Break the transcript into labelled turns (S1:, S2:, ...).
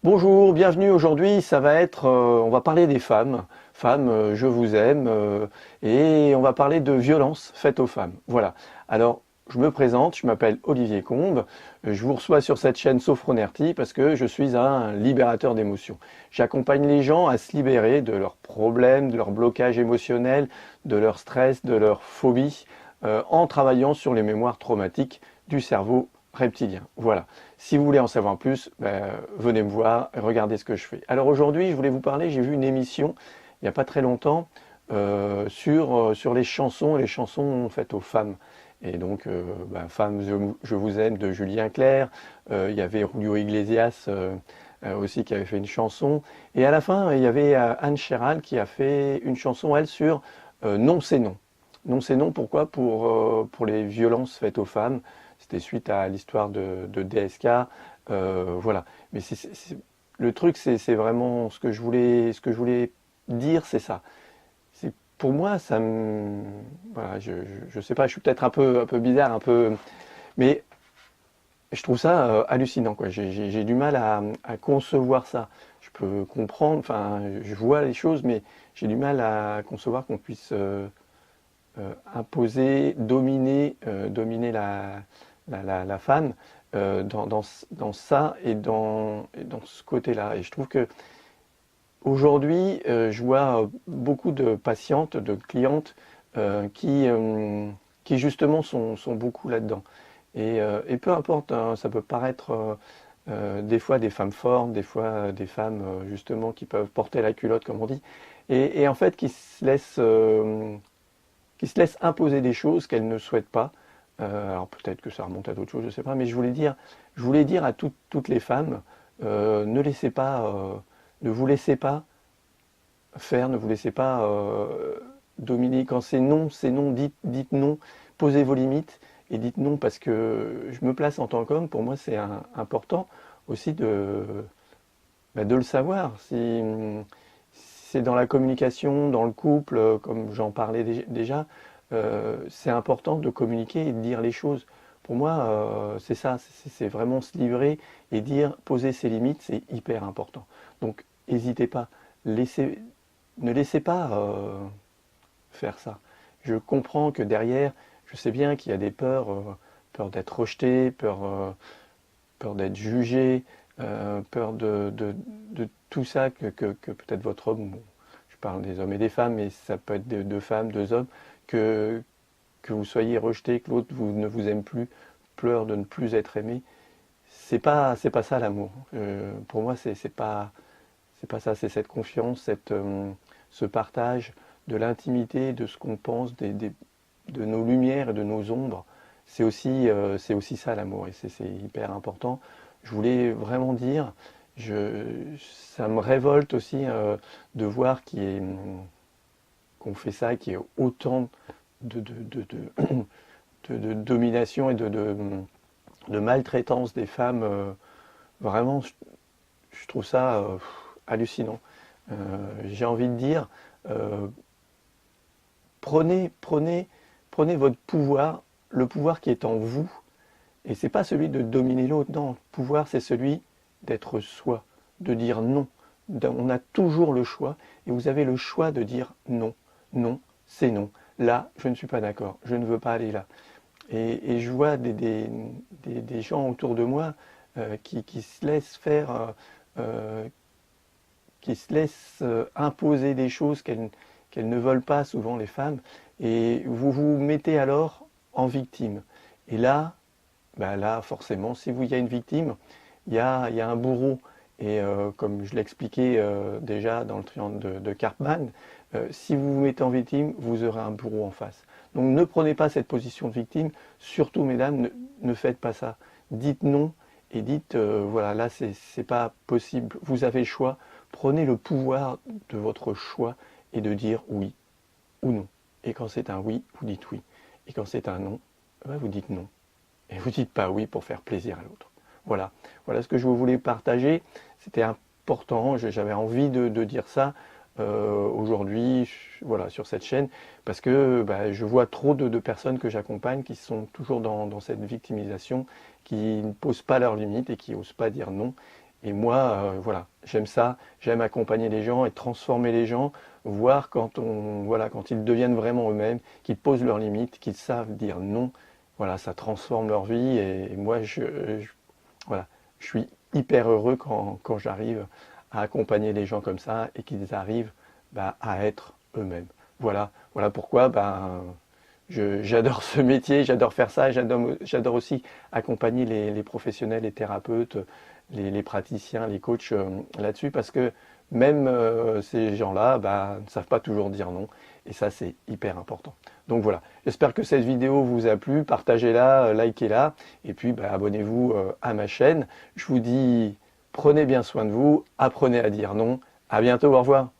S1: Bonjour, bienvenue. Aujourd'hui, ça va être, on va parler des femmes. Femmes, je vous aime, et on va parler de violences faites aux femmes. Voilà. Alors, je me présente, je m'appelle Olivier Combe. Je vous reçois sur cette chaîne Sophronerty parce que je suis un libérateur d'émotions. J'accompagne les gens à se libérer de leurs problèmes, de leurs blocages émotionnels, de leur stress, de leurs phobies, en travaillant sur les mémoires traumatiques du cerveau reptilien. Voilà. Si vous voulez en savoir plus, venez me voir et regardez ce que je fais. Alors aujourd'hui, je voulais vous parler, j'ai vu une émission il n'y a pas très longtemps sur les chansons faites aux femmes. Et donc, Femme, je vous aime de Julien Clerc, il y avait Julio Iglesias aussi qui avait fait une chanson. Et à la fin, il y avait Anne Chéral qui a fait une chanson, elle, sur Non, c'est non. Non, c'est non, pourquoi pour les violences faites aux femmes. C'était suite à l'histoire de DSK. Voilà. Mais le truc, c'est vraiment ce que je voulais dire, c'est ça. Pour moi, ça me. Voilà, je sais pas, je suis peut-être un peu bizarre, mais je trouve ça hallucinant, quoi. J'ai du mal à concevoir ça. Je peux comprendre, enfin, je vois les choses, mais j'ai du mal à concevoir qu'on puisse imposer, dominer la femme dans ça et dans ce côté-là. Et je trouve que aujourd'hui, je vois beaucoup de patientes, de clientes qui justement sont beaucoup là-dedans. Et peu importe, hein, ça peut paraître des fois des femmes fortes, des fois des femmes justement qui peuvent porter la culotte, comme on dit, et en fait qui se laissent imposer des choses qu'elles ne souhaitent pas. Alors peut-être que ça remonte à d'autres choses, je ne sais pas, mais je voulais dire à toutes les femmes, ne vous laissez pas faire, ne vous laissez pas dominer. Quand c'est non, dites non, posez vos limites et dites non parce que je me place en tant qu'homme, pour moi c'est important aussi de le savoir. Si c'est dans la communication, dans le couple, comme j'en parlais déjà, c'est important de communiquer et de dire les choses. Pour moi, c'est ça, c'est vraiment se livrer et dire, poser ses limites, c'est hyper important. Donc, n'hésitez pas, laissez, ne laissez pas faire ça. Je comprends que derrière, je sais bien qu'il y a des peurs, peur d'être rejeté, peur d'être jugé, peur de tout ça que peut-être votre homme, bon, je parle des hommes et des femmes, mais ça peut être deux femmes, deux hommes, que, que vous soyez rejeté, que l'autre ne vous aime plus, pleure de ne plus être aimé. C'est pas ça l'amour. Pour moi, c'est pas ça, c'est cette confiance, ce partage de l'intimité, de ce qu'on pense, de nos lumières et de nos ombres. C'est aussi ça l'amour et c'est hyper important. Je voulais vraiment dire, ça me révolte aussi de voir qu'on fait ça, qu'il y ait autant de domination et de maltraitance des femmes. Vraiment, je trouve ça hallucinant. J'ai envie de dire, euh, prenez votre pouvoir, le pouvoir qui est en vous, et c'est pas celui de dominer l'autre. Non, le pouvoir, c'est celui d'être soi, de dire non. On a toujours le choix, et vous avez le choix de dire non. Non, c'est non. Là, je ne suis pas d'accord, je ne veux pas aller là. Et je vois des gens autour de moi qui se laissent faire, qui se laissent imposer des choses qu'elles ne veulent pas, souvent les femmes, et vous vous mettez alors en victime. Et là, là, forcément, si il y a une victime, il y a un bourreau. Et comme je l'expliquais déjà dans le triangle de Karpman, si vous vous mettez en victime, vous aurez un bourreau en face. Donc ne prenez pas cette position de victime, surtout mesdames, ne faites pas ça. Dites non et dites, voilà, là c'est pas possible, vous avez le choix, prenez le pouvoir de votre choix et de dire oui ou non. Et quand c'est un oui, vous dites oui. Et quand c'est un non, vous dites non. Et vous dites pas oui pour faire plaisir à l'autre. Voilà, voilà ce que je voulais partager. C'était important, j'avais envie de dire ça aujourd'hui, voilà, sur cette chaîne, parce que je vois trop de personnes que j'accompagne qui sont toujours dans cette victimisation, qui ne posent pas leurs limites et qui n'osent pas dire non. Et moi, voilà, j'aime ça, j'aime accompagner les gens et transformer les gens, voir voilà, quand ils deviennent vraiment eux-mêmes, qu'ils posent leurs limites, qu'ils savent dire non, voilà, ça transforme leur vie et moi, voilà, je suis hyper heureux quand j'arrive à accompagner les gens comme ça et qu'ils arrivent à être eux-mêmes. Voilà pourquoi j'adore ce métier, j'adore faire ça, j'adore aussi accompagner les professionnels, les thérapeutes, les praticiens, les coachs là-dessus, parce que même ces gens-là ne savent pas toujours dire non, et ça c'est hyper important. Donc voilà, j'espère que cette vidéo vous a plu, partagez-la, likez-la, et puis abonnez-vous à ma chaîne. Je vous dis, prenez bien soin de vous, apprenez à dire non. À bientôt, au revoir.